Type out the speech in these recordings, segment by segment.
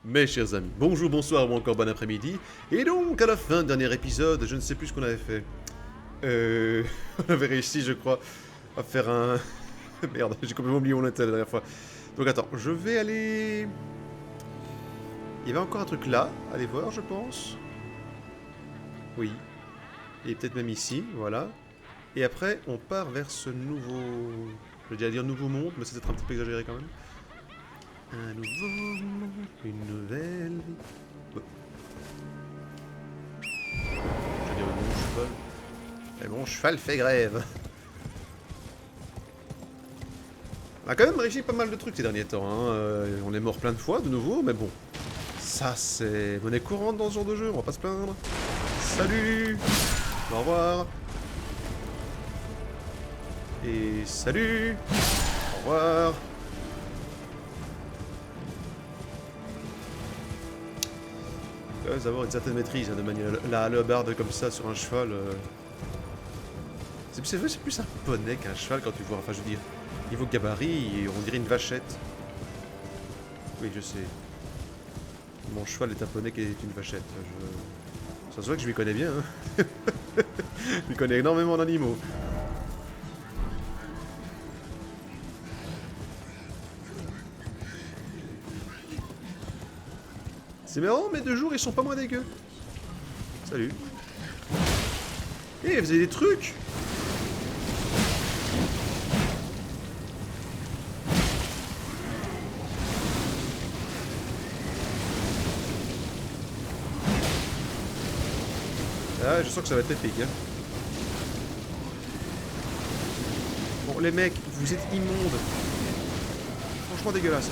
Mes chers amis, bonjour, bonsoir ou encore bon après-midi. Et donc, à la fin, dernier épisode, je ne sais plus ce qu'on avait fait. On avait réussi, je crois, à faire un... Merde, j'ai complètement oublié où on était la dernière fois. Donc attends, je vais aller... Il y avait encore un truc là, allez voir, je pense. Oui. Et peut-être même ici, voilà. Et après, on part vers ce nouveau... Je vais déjà dire nouveau monde, mais c'est peut-être un petit peu exagéré quand même. Un nouveau monde, une nouvelle vie. Oh, je vais dire le nom cheval. Mais mon cheval fait grève. On a quand même réussi pas mal de trucs ces derniers temps. Hein. On est mort plein de fois de nouveau, mais bon. Ça, c'est monnaie courante dans ce genre de jeu, on va pas se plaindre. Salut. Au revoir. Et salut. Au revoir. Il faut avoir une certaine maîtrise hein, de manière la hallebarde comme ça sur un cheval. C'est vrai, c'est plus un poney qu'un cheval quand tu vois. Enfin, je veux dire, niveau gabarit, on dirait une vachette. Oui, je sais. Mon cheval est un poney qui est une vachette. Ça se voit que je m'y connais bien. Hein. Je m'y connais énormément d'animaux. C'est marrant, mais 2 jours ils sont pas moins dégueux. Salut. Eh, vous avez des trucs. Ah, je sens que ça va être épique. Hein. Bon, les mecs, vous êtes immondes. Franchement dégueulasse.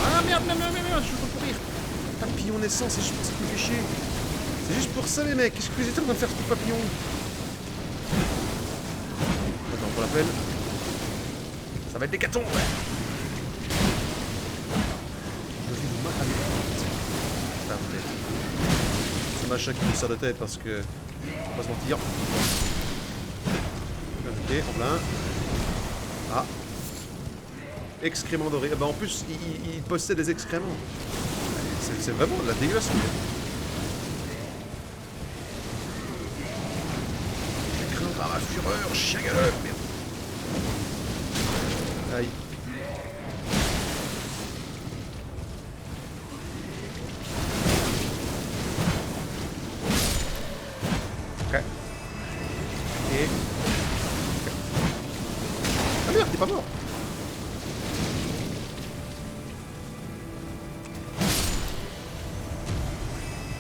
Ah merde, merde, merde, merde, je peux courir. Papillon naissant, c'est juste pour ça qui me fait chier. C'est juste pour ça, les mecs. Qu'est-ce que vous étiez en train de faire ce papillon? Attends, pour la peine. Ça va être l'hécatombe. Je vis mon mal à c'est machin qui me sert de tête parce que... On va pas se mentir. Ok, en plein. Ah. Excréments dorés. Ah bah en plus, il possède des excréments. C'est vraiment de la dégueulasse. Craint par la fureur, chien galop. Merde. Aïe. Ok. Et... Okay. Ah merde, t'es pas mort.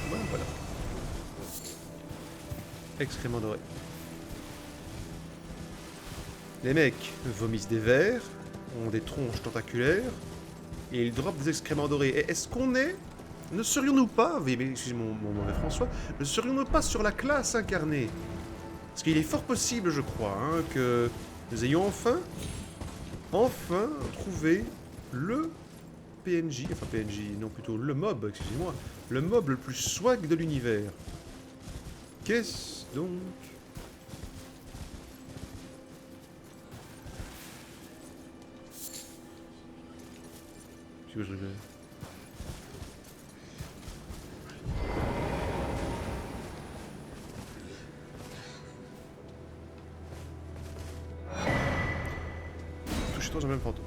Voilà, voilà. Excréments dorés. Les mecs vomissent des vers, ont des tronches tentaculaires, et ils dropent des excréments dorés. Et est-ce qu'on est... Ne serions-nous pas, excusez mon mauvais François, ne serions-nous pas sur la classe incarnée? Parce qu'il est fort possible, je crois, hein, que nous ayons enfin trouvé le PNJ, enfin PNJ, non plutôt le mob, excusez-moi, le mob le plus swag de l'univers. Qu'est-ce donc? Je rigole. Touchez-toi dans le même fantôme.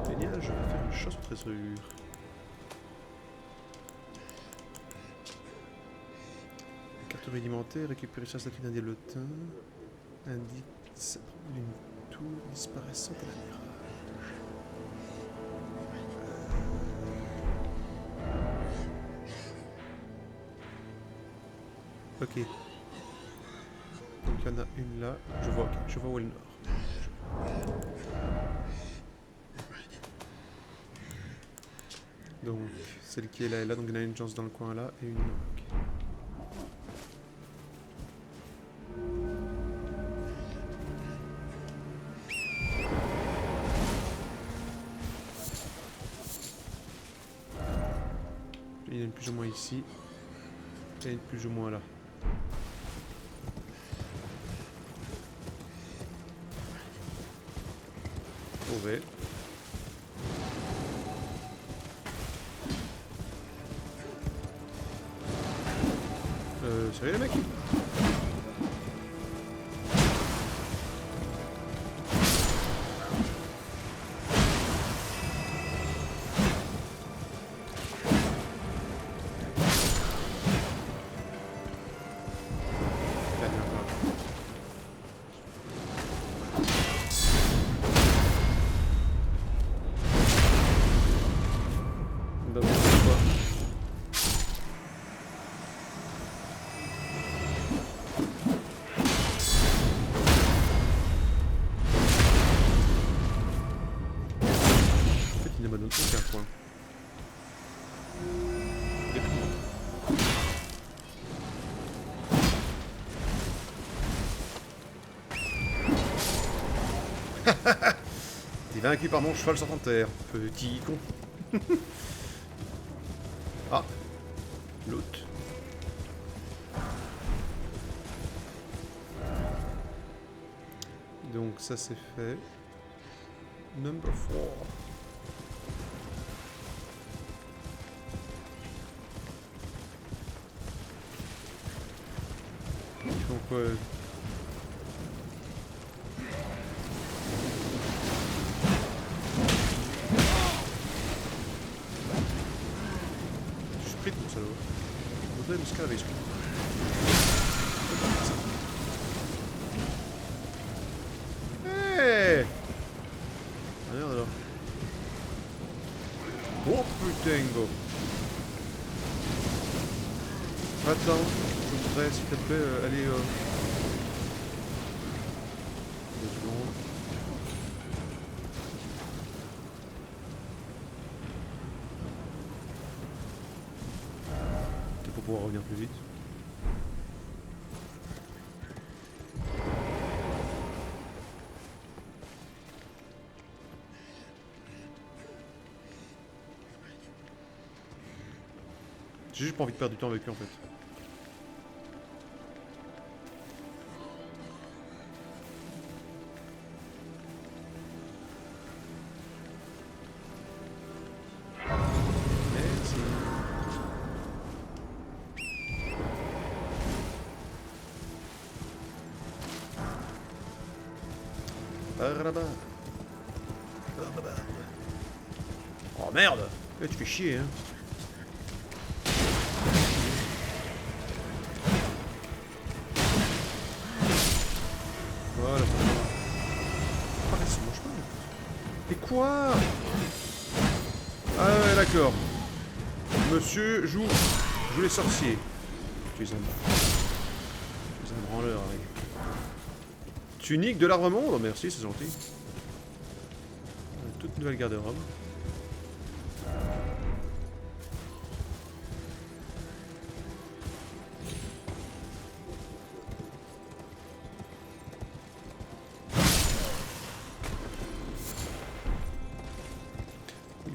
Génial, je vais faire une chasse aux trésors. Carte rudimentaire, récupérer sa statue d'un diablotin. Indique une tour disparaissante à la mirage. Ok. Donc il y en a une là. Je vois où est le nord. Donc celle qui est là et là, donc il y en a une chance dans le coin là et une là. Okay. Il y en a une plus ou moins ici. Et une plus ou moins là. Trouvé. Sérieux les mecs? T'es vaincu par mon cheval sur terre, petit con. Ah, l'autre. Donc ça c'est fait. Number 4. Donc je sprint mon salaud. On devrait me scaler avec sprint. Hey! Ah merde alors. Oh putain go. Attends, je voudrais s'il te plaît aller 2 secondes. Peut-être pour pouvoir revenir plus vite. J'ai juste pas envie de perdre du temps avec eux en fait. Merci. Oh merde! Là tu fais chier hein. Voilà, ça va. Ah, reste sur mon chemin. Mais quoi? Ah ouais, d'accord. Monsieur joue les sorciers. Tu es un branleur, mec. Tunique de l'arbre monde? Oh, merci, c'est gentil. Toute nouvelle garde-robe.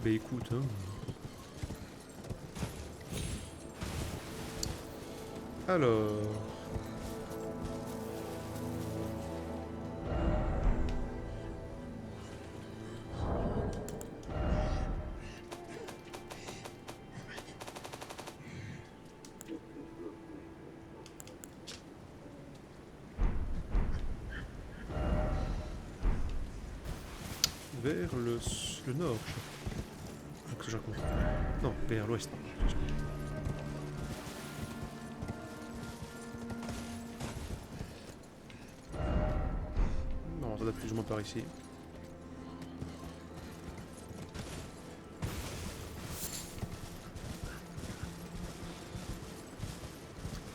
Bah écoute, hein. Alors... vers le nord. Donc je raconte. Non, vers l'ouest. Non, ça doit plus ou moins par ici.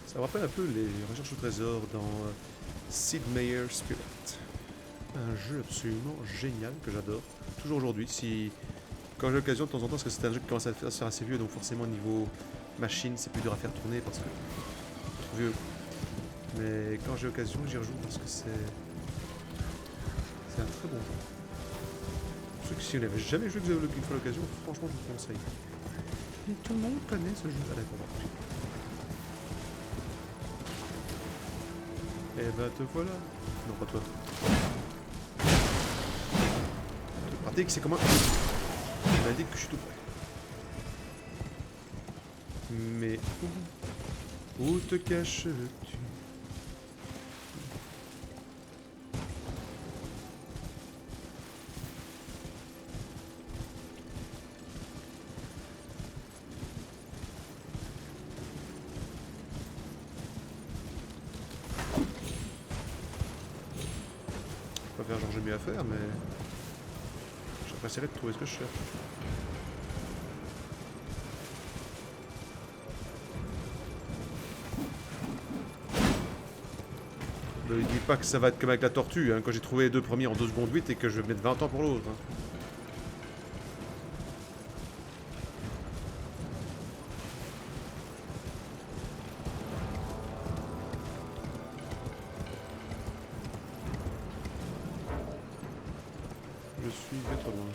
Ça me rappelle un peu les recherches au trésor dans Sid Meier's Spirit. Un jeu absolument génial que j'adore. Toujours aujourd'hui, si... Quand j'ai l'occasion de temps en temps, parce que c'est un jeu qui commence à se faire assez vieux, donc forcément niveau machine c'est plus dur à faire tourner parce que c'est trop vieux. Mais quand j'ai l'occasion, j'y rejoue parce que c'est un très bon jeu. Ceux qui si vous n'avez jamais joué, que vous avez une fois l'occasion, franchement je vous conseille. Mais tout le monde connaît ce jeu. Ah d'accord. Eh ben te voilà. Non, pas toi. Te pratique, c'est comment? Il m'a dit que je suis tout près. Mais où te caches-tu? Pas faire genre j'ai mieux à faire, mais j'apprécierais de trouver ce que je cherche. Ne dis pas que ça va être comme avec la tortue, hein, quand j'ai trouvé les deux premiers en 2 secondes 8 et que je vais mettre 20 ans pour l'autre. Hein. Je suis bien trop loin.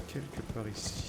Quelque part ici.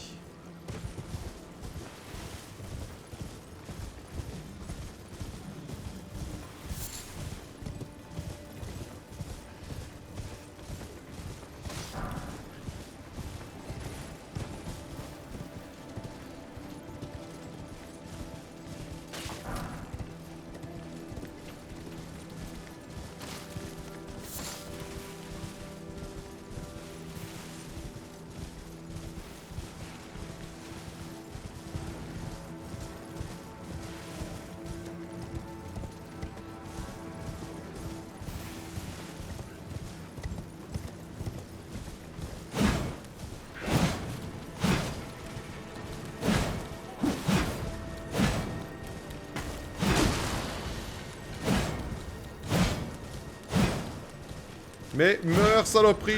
Mais meurs, saloperie!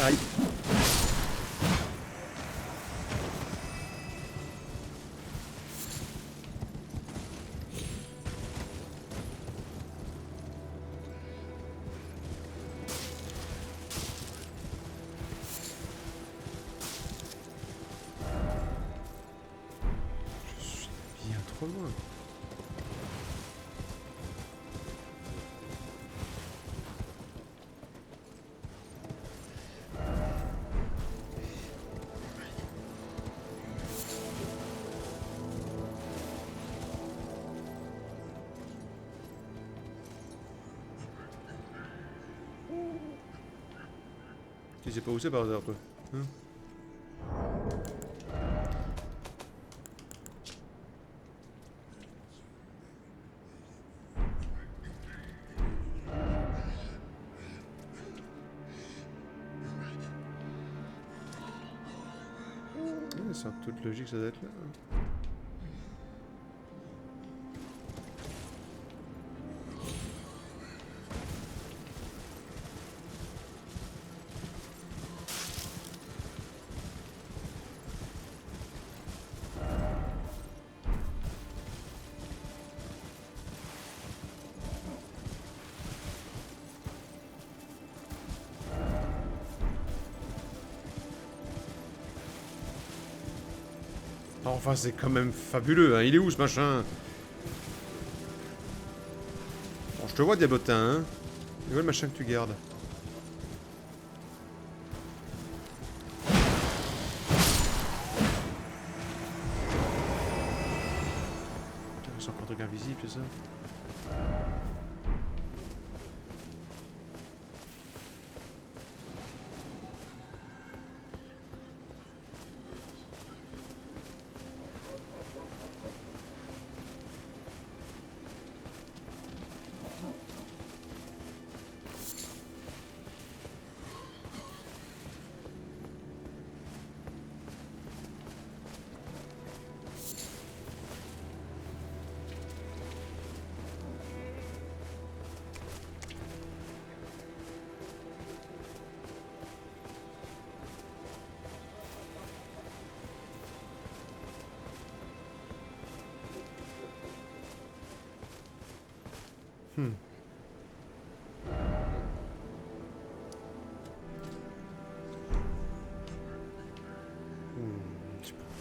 Aïe. Je suis bien trop loin. Tu sais pas où c'est par hasard, toi? Hein? Ouais, c'est en toute logique, ça doit être là. Hein. Enfin, c'est quand même fabuleux, hein. Il est où ce machin? Bon, je te vois, Diabotin, hein. Il est où le machin que tu gardes? C'est encore un truc invisible, c'est ça?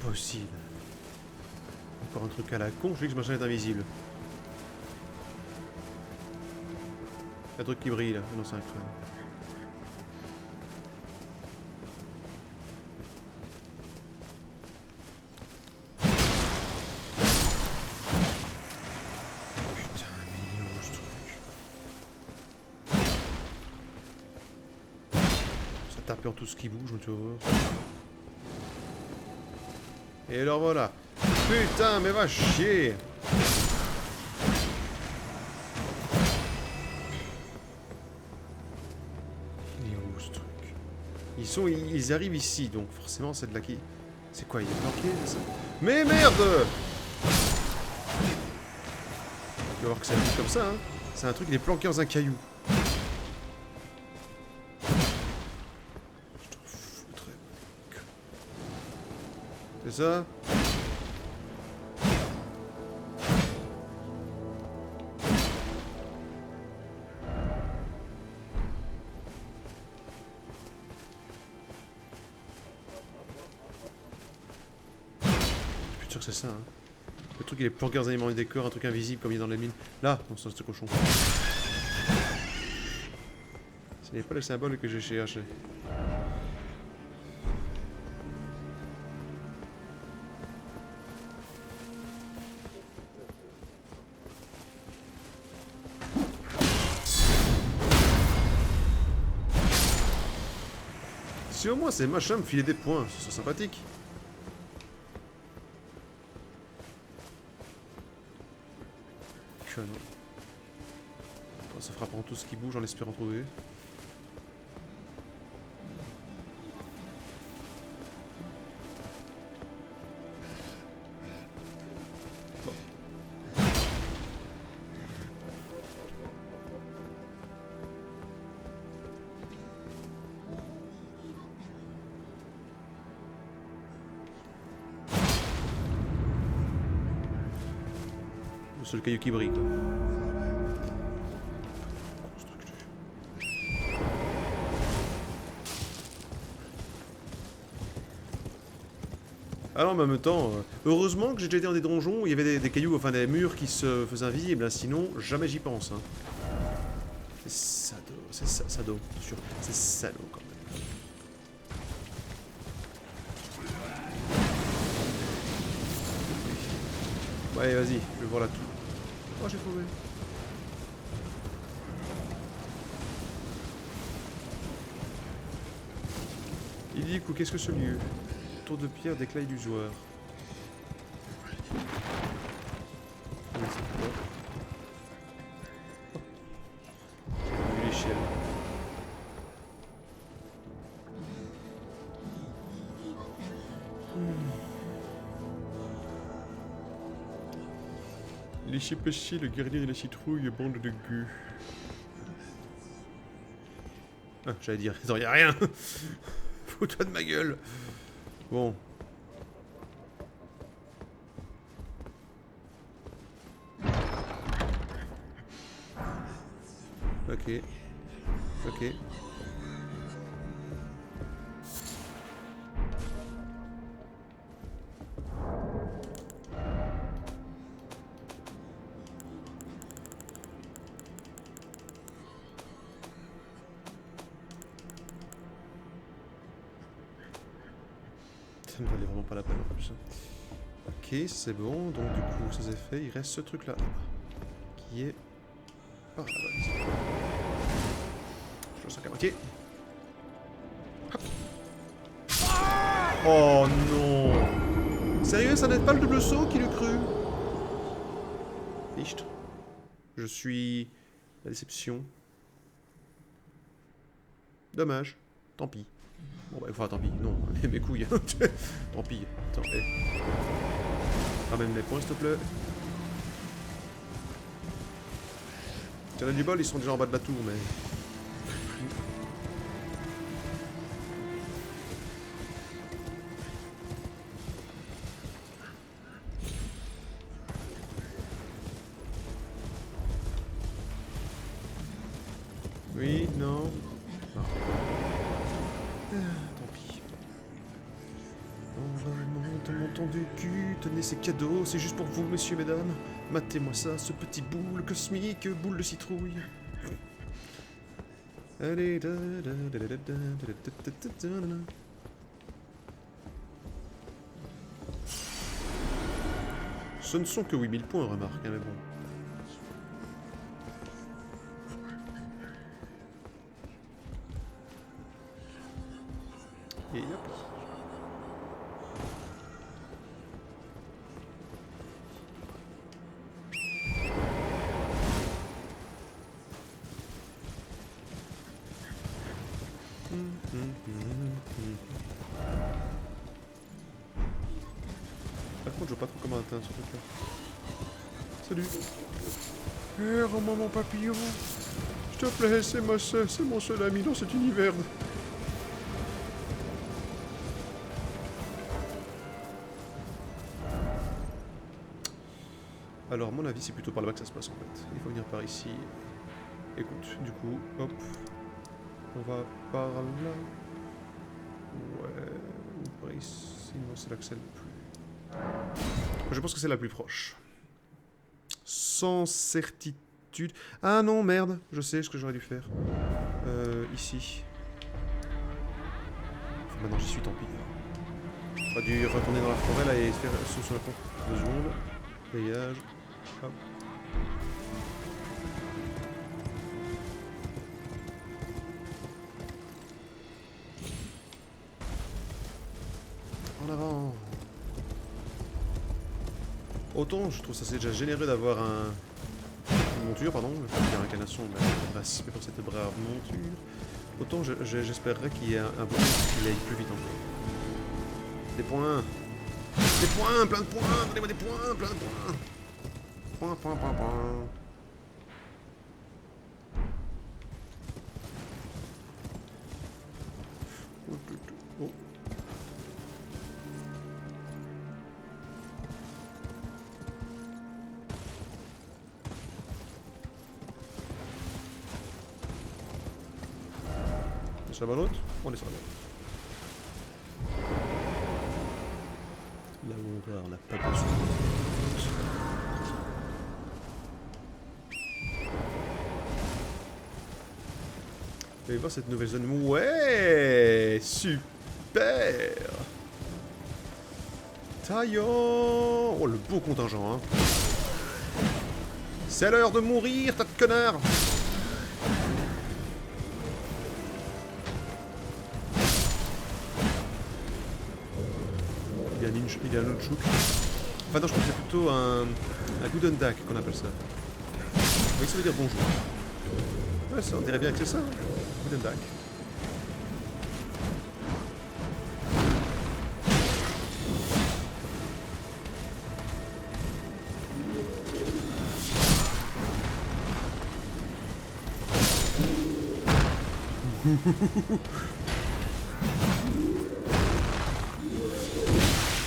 possible. Encore un truc à la con, je dis que ce machin est invisible. Un truc qui brille là. Non, c'est un crâne. Putain, mais il est où ce truc? Ça tape en tout ce qui bouge, tu vois. Et alors voilà. Putain, mais va chier! Il est où ce truc? Ils arrivent ici, donc forcément c'est de là qui... C'est quoi, il est planqué, ça? Mais merde! Tu vas voir que ça vit comme ça, hein. C'est un truc, il est planqué dans un caillou. Je t'en foutrais. C'est ça? Je suis sûr que c'est ça, hein. Le truc il est planqué dans un élément de décor, un truc invisible comme il est dans les mines. Là, non, c'est ce cochon. Ce n'est pas le symbole que j'ai cherché. Si au moins ces machins me filaient des points, ce serait sympathique. Que non. Ça frappe en tout ce qui bouge en espérant trouver. Bon. Le seul caillou qui brille, quoi. Alors, mais en même temps, heureusement que j'ai déjà été dans des donjons où il y avait des cailloux, enfin des murs qui se faisaient invisibles, hein, sinon jamais j'y pense. Hein. C'est sado, c'est sûr. C'est salaud quand même. Ouais, vas-y, je vais voir là tout. Oh, j'ai trouvé. Il dit, qu'est-ce que ce lieu? Tour de pierre d'éclat illusoire. Oui, c'est quoi? J'ai vu l'échelle. Les chipéchis, le guerrier de la citrouille, bande de gueux. Ah, j'allais dire, il n'y a rien. Fous-toi de ma gueule. Bon. Ok. Ok. Ça ne valait vraiment pas la peine en plus. Ok, c'est bon. Donc du coup, ça c'est fait. Il reste ce truc là. Qui est... Ah, là-bas. Je le sens qu'à moitié. Hop. Oh non! Sérieux, ça n'aide pas le double saut qui le cru? Ficht. Je suis... La déception. Dommage. Tant pis. Bon bah, enfin, tant pis. Non, mes couilles. Tant pis. Attends, ramène les points, s'il te plaît. Tiens, là du bol, ils sont déjà en bas de la tour, mais... Oui, non. Ah. Tant pis. On tant de cul, tenez ces cadeaux, c'est juste pour vous, messieurs, mesdames. Matez-moi ça, ce petit boule cosmique, boule de citrouille. Allez, ce ne sont que 8000 points, remarque, hein, mais bon. Et hop. Par contre, je vois pas trop comment atteindre ce truc-là. Salut. Eh, rends-moi mon papillon. S'il te plaît, c'est mon seul ami dans cet univers. Alors, à mon avis, c'est plutôt par là-bas que ça se passe en fait. Il faut venir par ici. Écoute, du coup, hop. On va par là. Ouais. Ou par ici. Non, c'est là que c'est le plus. Je pense que c'est la plus proche. Sans certitude. Ah non, merde. Je sais ce que j'aurais dû faire. Ici. Enfin, maintenant, j'y suis, tant pis. J'aurais dû retourner dans la forêt là et faire saut sur la pompe. 2 secondes. Dégage. Hop. En avant. Autant je trouve ça c'est déjà généreux d'avoir une monture, pardon, je vais dire incarnation, mais respect pour cette brave monture. Autant j'espérerais qu'il y ait un bonus qui aille plus vite encore. Des points. Des points, plein de points, donnez-moi des points, plein de points. Point, point, point, point. Oh. Sur la bonne route? On est sur la bonne. Là où on va, on n'a pas besoin. Vous allez voir cette nouvelle zone. Ouais, super. Taillon. Oh, le beau contingent, hein. C'est l'heure de mourir, tas de connards. Il y a un autre chouk. Enfin non, je crois que c'est plutôt un Guten Tag qu'on appelle ça. Oui, ça veut dire bonjour. Ouais, ça, on dirait bien que c'est ça. Hein. Guten Tag.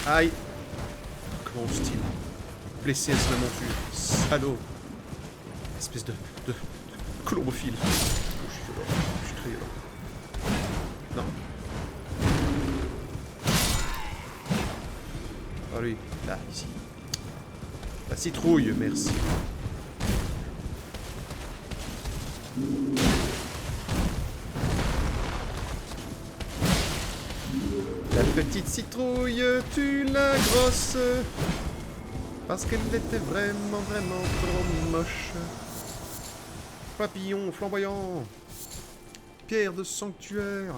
Aïe. Comment hostile. Blessé à sa monture. Salaud. Espèce de colombophile. Oh, je suis violent. Je suis très violent. Non. Ah lui. Là, ici. La citrouille, merci. La petite citrouille, tu la grosses. Parce qu'elle était vraiment trop moche. Papillon flamboyant. Pierre de sanctuaire.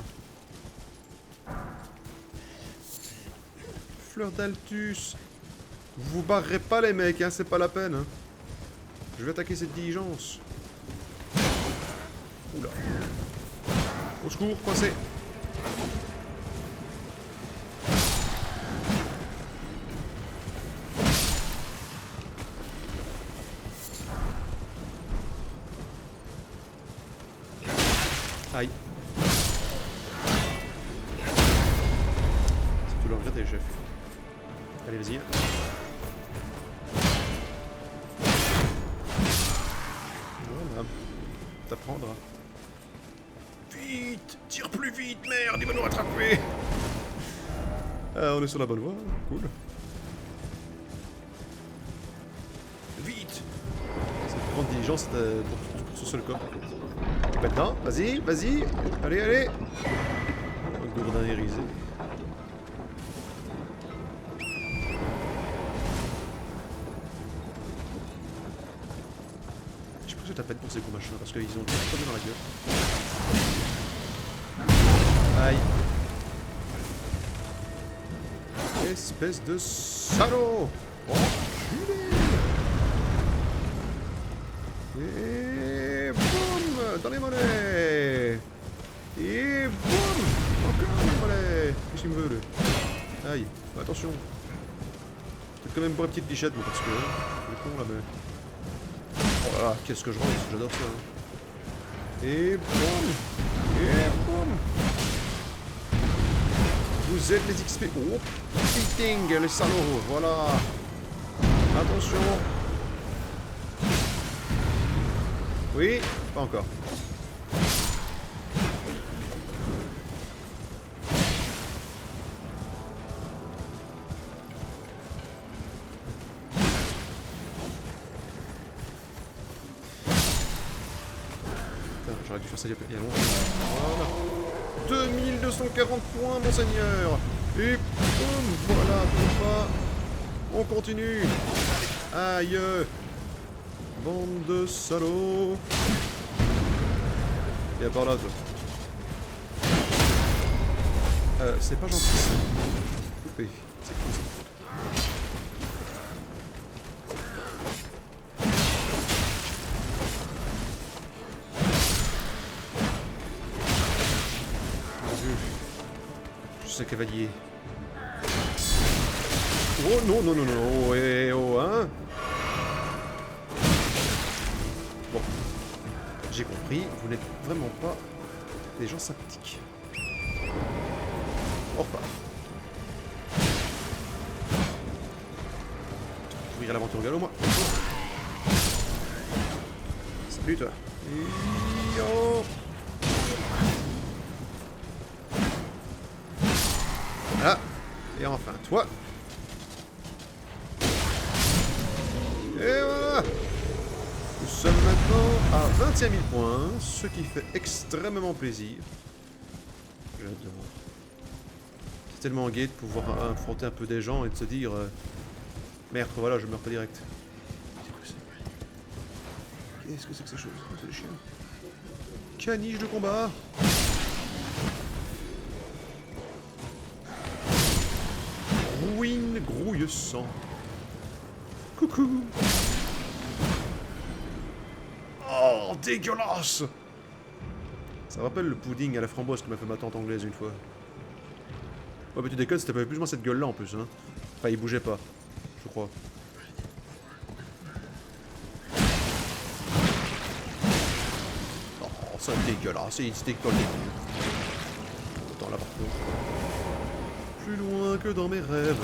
Fleur d'Altus. Vous vous barrerez pas les mecs, hein, c'est pas la peine. Hein. Je vais attaquer cette diligence. Oula. Au secours, coincé. Aïe. C'est tout le regret des chefs. Allez, vas-y. Voilà. T'apprendras. Vite! Tire plus vite, merde! Il va nous rattraper! Ah, on est sur la bonne voie, cool. vite. Cette grande diligence pour son seul corps. Maintenant, vas-y, vas-y. Allez, allez. Un gourdin irisé. Je pense que t'as pas de pour ces gros machins parce qu'ils ont tout bien dans la gueule. Aïe. Espèce de salaud. Enculé. Et boum. Dans les mollets. Et boum. Encore dans les mollets. Qu'est-ce qu'il me veut, lui? Aïe. Attention. Peut-être quand même pour une petite lichette, moi, parce que... le con, là, mais... oh là là, qu'est-ce que je rends, j'adore ça. Hein. Et boum. Et boum. Vous êtes les XP. Oh, cheating, les salauds, voilà. Attention. Oui, pas encore. J'aurais dû faire ça il y a longtemps. Voilà. 2240 points, monseigneur. Et boum, voilà, toujours pas. On continue. Aïe. Bande de salauds. Viens par là, toi. C'est pas gentil ça. Coupé. C'est cool ça. Je sais cavalier. Oh non, non, non, non, oh, oh, hein. Bon. J'ai compris, vous n'êtes vraiment pas des gens sympathiques. On repart. Ouvrir l'aventure galop, moi. Salut, toi. Yo. Voilà. Et enfin, toi. Et voilà. Nous sommes maintenant à 21 000 points, ce qui fait extrêmement plaisir. J'adore. C'est tellement gai de pouvoir affronter un peu des gens et de se dire merde, voilà, je meurs pas direct. Qu'est-ce que c'est que ces choses? C'est des chiens. Caniche de combat. Ruine grouille sang. Coucou. Oh, dégueulasse. Ça rappelle le pudding à la framboise que m'a fait ma tante anglaise une fois. Ouais, mais tu déconnes, c'était pas plus ou moins cette gueule-là en plus, hein. Enfin, il bougeait pas, je crois. Oh, ça dégueulasse, il se décolle les couilles. Autant là par contre. Plus loin que dans mes rêves.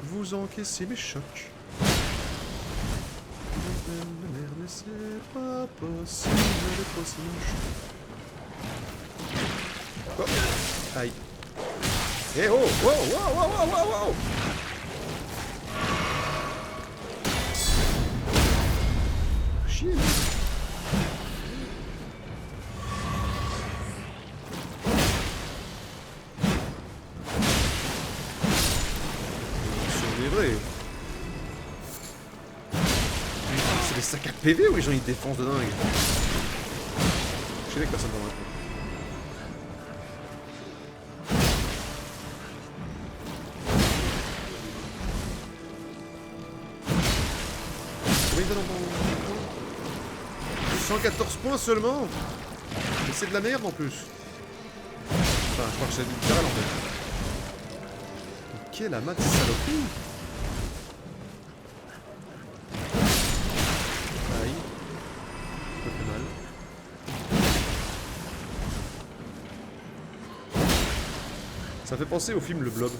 Vous encaissez mes chocs. Merde, c'est pas possible d'être aussi moche. Oh. Aïe. Eh oh, wow, wow, wow, wow, wow, wow. Chier. C'est vrai. C'est des sacs à PV ou les gens ils défoncent de dingue? Je sais que personne dans le coup. Combien il donne en 114 points seulement. Mais c'est de la merde en plus. Enfin, je crois que c'est littéral en fait. Quelle amas de saloperie. Aïe. Un peu plus mal. Ça fait penser au film Le Blob.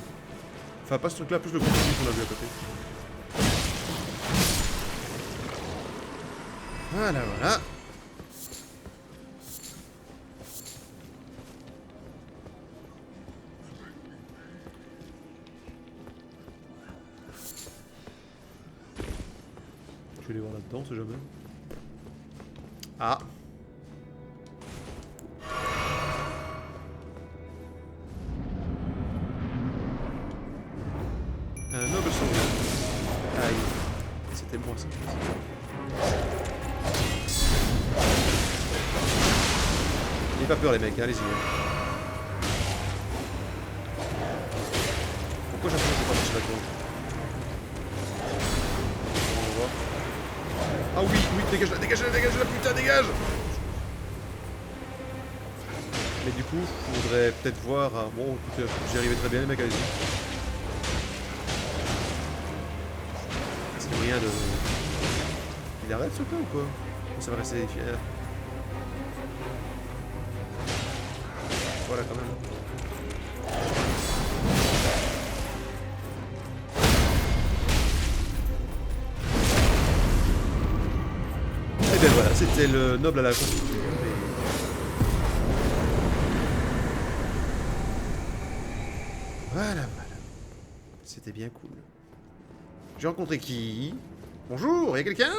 Enfin, pas ce truc-là, plus le gros film qu'on a vu à côté. Voilà, voilà. Je vais aller voir là-dedans, on sait jamais. Ah. Un noble sanglant. Aïe. C'était moi ça. N'ayez pas peur les mecs, allez-y. Pourquoi j'ai l'impression que pas marcher là-dedans? On va voir. Ah oui, oui, dégage-la, dégage-la, putain, dégage! Mais du coup, il faudrait peut-être voir... Bon, écoute, j'y arrivais très bien les mecs, allez-y. Est-ce qu'il y a moyen de... Il arrête ce coup ou quoi? Ou ça va rester fier? Voilà quand même. Et bien voilà, c'était le noble à la constitution. Voilà, voilà. C'était bien cool. J'ai rencontré qui? Bonjour, y'a quelqu'un?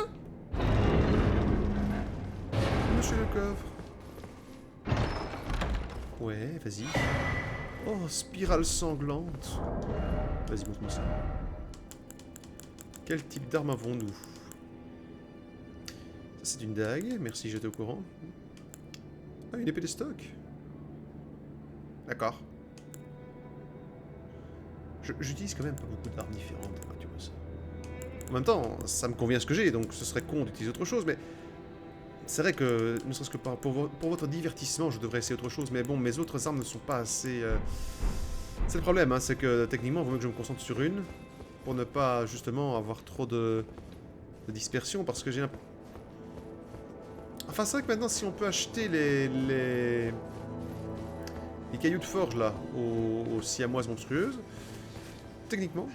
Monsieur le coffre. Ouais, vas-y. Oh, spirale sanglante. Vas-y, montre-moi ça. Quel type d'arme avons-nous? Ça, c'est une dague. Merci, j'étais au courant. Ah, une épée de stock. D'accord. J'utilise quand même pas beaucoup d'armes différentes, hein, tu vois ça. En même temps, ça me convient ce que j'ai, donc ce serait con d'utiliser autre chose, mais... C'est vrai que, ne serait-ce que pour votre divertissement, je devrais essayer autre chose, mais bon, mes autres armes ne sont pas assez... C'est le problème, hein, c'est que techniquement, il vaut mieux que je me concentre sur une, pour ne pas, justement, avoir trop de dispersion, parce que j'ai un... Enfin, c'est vrai que maintenant, si on peut acheter les cailloux de forge, là, aux siamoises monstrueuses, techniquement...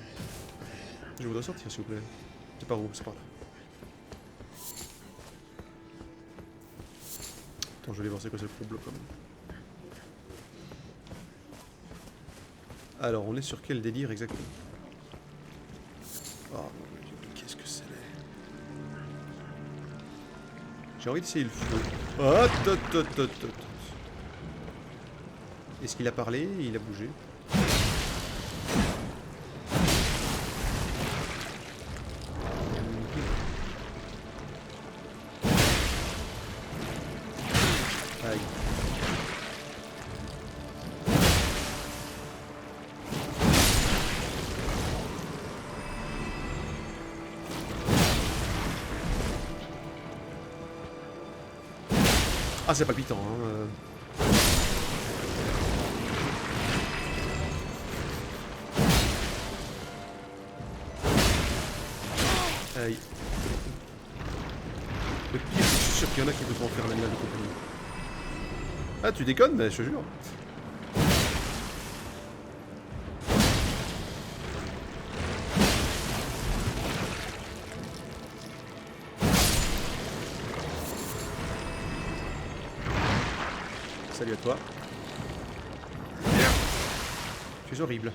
Je voudrais sortir, s'il vous plaît. C'est par où? C'est par là. Attends, je vais aller voir c'est quoi ce gros bloc, quand même. Alors, on est sur quel délire, exactement? Oh, mon Dieu, qu'est-ce que c'est là? J'ai envie d'essayer le feu. Oh, Est-ce qu'il a parlé? Il a bougé. Aïe. Ah, c'est palpitant, hein. Aïe. Le pire, je suis sûr qu'il y en a qui vont en faire un animal de compagnie. Ah, tu déconnes? Mais je te jure. Salut à toi. Tu es horrible.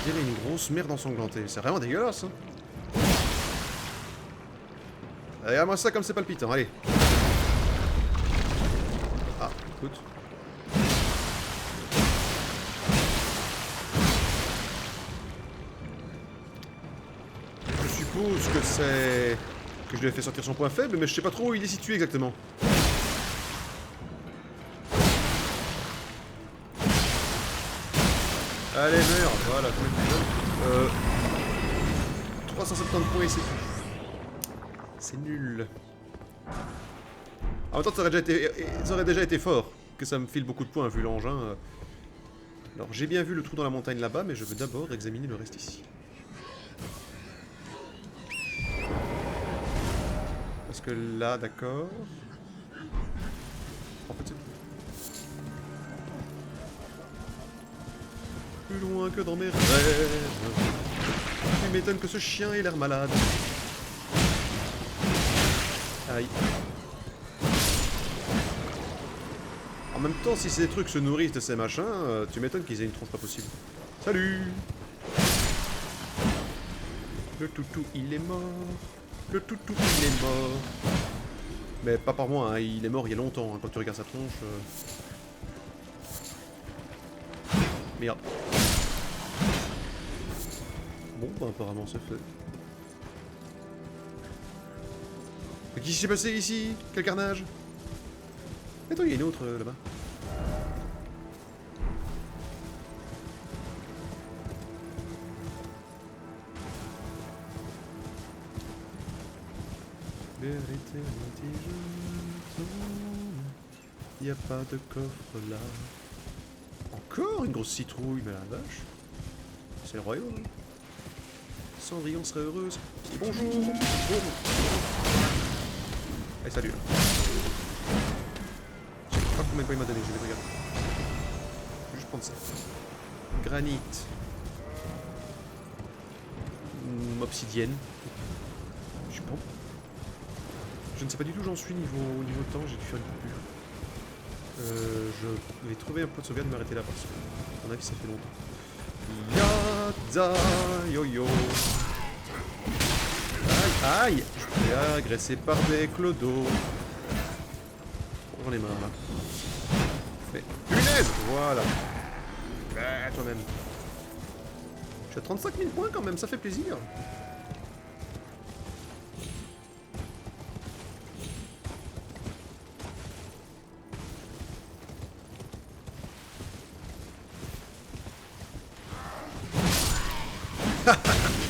On dirait une grosse merde ensanglantée. C'est vraiment dégueulasse, hein. Regarde-moi ça comme c'est palpitant, allez. Ah, écoute. Je suppose que c'est... que je lui ai fait sortir son point faible, mais je sais pas trop où il est situé exactement. Allez, meurs, voilà, 370 points et c'est tout. C'est nul. En même temps, ça aurait déjà été fort que ça me file beaucoup de points vu l'engin. Alors, j'ai bien vu le trou dans la montagne là-bas, mais je veux d'abord examiner le reste ici. Parce que là, d'accord. En fait, c'est plus loin que dans mes rêves. Tu m'étonnes que ce chien ait l'air malade. Aïe. En même temps, si ces trucs se nourrissent de ces machins, tu m'étonnes qu'ils aient une tronche pas possible. Salut. Le toutou, il est mort. Le toutou, il est mort. Mais pas par moi, hein. Il est mort il y a longtemps, hein. Quand tu regardes sa tronche... Merde. Bon, bah apparemment c'est fait. Mais qu'est-ce qui s'est passé ici? Quel carnage? Attends, il y a une autre là-bas. Vers l'éternité je tourne. Y a pas de coffre là. Encore une grosse citrouille, mais la vache. C'est le royaume. Cendrillon serait heureuse. Bonjour. Bonjour. Allez, salut. Je sais pas combien de points il m'a donné, je vais regarder. Je vais juste prendre ça. Granit. Obsidienne. Je sais pas. Je ne sais pas du tout où j'en suis au niveau de temps, j'ai dû faire une coupure. Je vais trouver un point de sauvegarde et m'arrêter là parce que, à mon avis, ça fait longtemps. Yada yo-yo. Aïe, aïe. Je suis agressé par des clodos. J'en ai marre là. Mais punaise. Voilà. Ah, toi-même. Je suis à 35 000 points quand même, ça fait plaisir.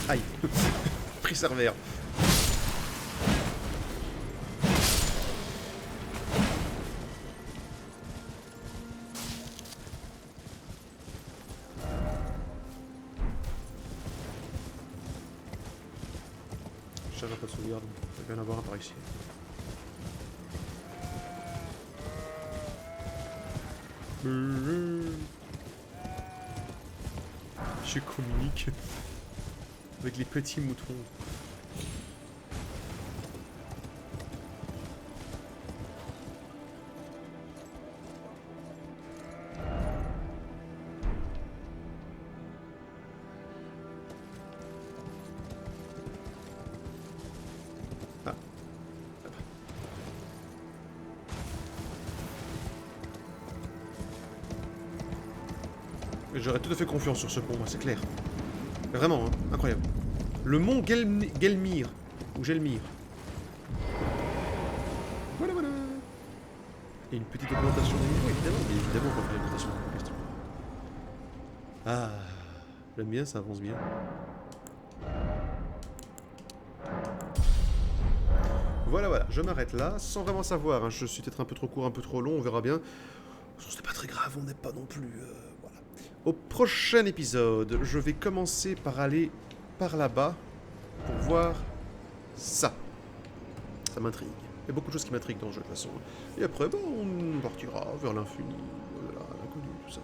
Aïe. Pris sa revers. J'avais pas de sauvegarde. Il va y en avoir un par ici. Je communique avec les petits moutons. Ah. J'aurais tout à fait confiance sur ce pont, moi, c'est clair. Vraiment, hein, incroyable. Le mont Gelmir. Ou Gelmir. Voilà, voilà. Et une petite augmentation de niveau, évidemment. Mais évidemment, on va faire l'augmentation de niveau. Ah, j'aime bien, ça avance bien. Voilà, voilà, je m'arrête là, sans vraiment savoir. Hein. Je suis peut-être un peu trop court, un peu trop long, on verra bien. C'est pas très grave, on n'est pas non plus... voilà. Au prochain épisode, je vais commencer par aller par là-bas pour voir ça. Ça m'intrigue. Il y a beaucoup de choses qui m'intriguent dans le jeu de toute façon. Et après, bon, on partira vers l'infini, l'inconnu, tout ça.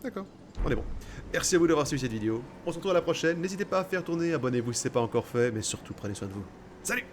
D'accord, on est bon. Merci à vous d'avoir suivi cette vidéo. On se retrouve à la prochaine. N'hésitez pas à faire tourner, abonnez-vous si ce n'est pas encore fait, mais surtout prenez soin de vous. Salut!